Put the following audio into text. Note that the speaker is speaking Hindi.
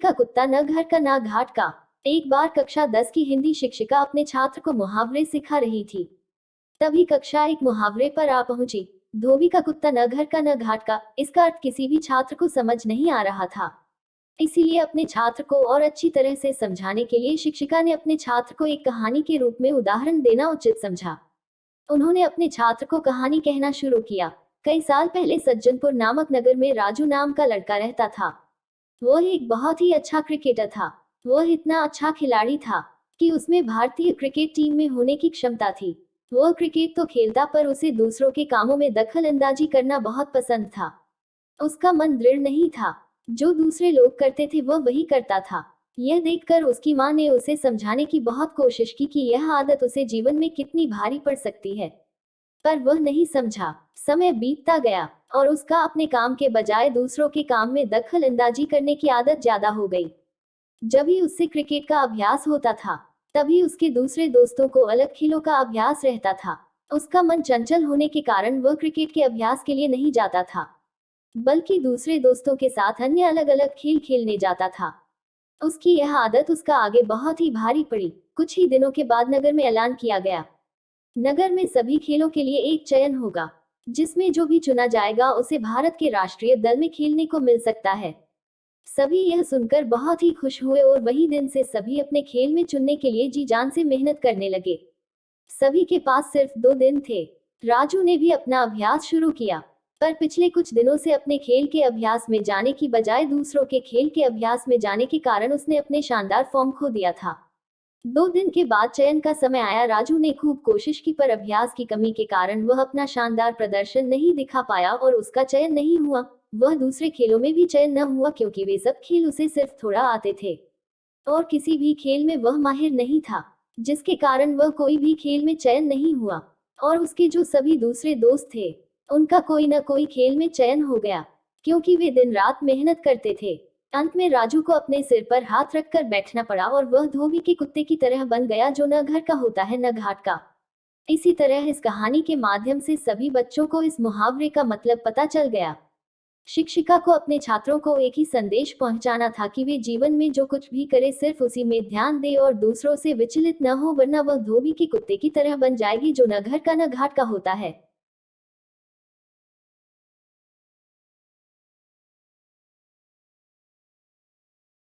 का कुत्ता न घर का न घाट का। एक बार कक्षा 10 की हिंदी शिक्षिका अपने छात्र को मुहावरे सिखा रही थी। तभी कक्षा एक मुहावरे पर आ पहुंची। धोबी का कुत्ता न घर का न घाट का। इसका अर्थ किसी भी छात्र को समझ नहीं आ रहा था। इसीलिए अपने छात्र को और अच्छी तरह से समझाने के लिए शिक्षिका ने अपने छात्र को एक कहानी के रूप में उदाहरण देना उचित समझा। उन्होंने अपने छात्र को कहानी कहना शुरू किया। कई साल पहले सज्जनपुर नामक नगर में राजू नाम का लड़का रहता था। वह एक बहुत ही अच्छा क्रिकेटर था। वह इतना अच्छा खिलाड़ी था कि उसमें भारतीय क्रिकेट टीम में होने की क्षमता थी। वह क्रिकेट तो खेलता पर उसे दूसरों के कामों में दखल अंदाजी करना बहुत पसंद था। उसका मन दृढ़ नहीं था। जो दूसरे लोग करते थे वह वही करता था। यह देखकर उसकी मां ने उसे समझाने की बहुत कोशिश की कि यह आदत उसे जीवन में कितनी भारी पड़ सकती है, पर वह नहीं समझा। समय बीतता गया और उसका अपने काम के बजाय दूसरों के काम में दखल अंदाजी करने की आदत ज्यादा हो गई। जब ही उससे क्रिकेट का अभ्यास होता था, तभी उसके दूसरे दोस्तों को अलग खेलों का अभ्यास रहता था। उसका मन चंचल होने के कारण वह क्रिकेट के अभ्यास के लिए नहीं जाता था, बल्कि दूसरे दोस्तों के साथ अन्य अलग अलग खेल खेलने जाता था। उसकी यह आदत उसका आगे बहुत ही भारी पड़ी। कुछ ही दिनों के बाद नगर में ऐलान किया गया। नगर में सभी खेलों के लिए एक चयन होगा, जिसमें जो भी चुना जाएगा उसे भारत के राष्ट्रीय दल में खेलने को मिल सकता है। सभी यह सुनकर बहुत ही खुश हुए और वही दिन से सभी अपने खेल में चुनने के लिए जी जान से मेहनत करने लगे। सभी के पास सिर्फ 2 दिन थे। राजू ने भी अपना अभ्यास शुरू किया, पर पिछले कुछ दिनों से अपने खेल के अभ्यास में जाने की बजाय दूसरों के खेल के अभ्यास में जाने के कारण उसने अपने शानदार फॉर्म खो दिया था। 2 दिन के बाद चयन का समय आया। राजू ने खूब कोशिश की, पर अभ्यास की कमी के कारण वह अपना शानदार प्रदर्शन नहीं दिखा पाया और उसका चयन नहीं हुआ। वह दूसरे खेलों में भी चयन न हुआ, क्योंकि वे सब खेल उसे सिर्फ थोड़ा आते थे और किसी भी खेल में वह माहिर नहीं था, जिसके कारण वह कोई भी खेल में चयन नहीं हुआ। और उसके जो सभी दूसरे दोस्त थे, उनका कोई न कोई खेल में चयन हो गया, क्योंकि वे दिन रात मेहनत करते थे। अंत में राजू को अपने सिर पर हाथ रखकर बैठना पड़ा और वह धोबी के कुत्ते की तरह बन गया, जो न घर का होता है न घाट का। इसी तरह इस कहानी के माध्यम से सभी बच्चों को इस मुहावरे का मतलब पता चल गया। शिक्षिका को अपने छात्रों को एक ही संदेश पहुंचाना था कि वे जीवन में जो कुछ भी करे सिर्फ उसी में ध्यान दे और दूसरों से विचलित न हो, वरना वह धोबी के कुत्ते की तरह बन जाएगी, जो न घर का न घाट का होता है।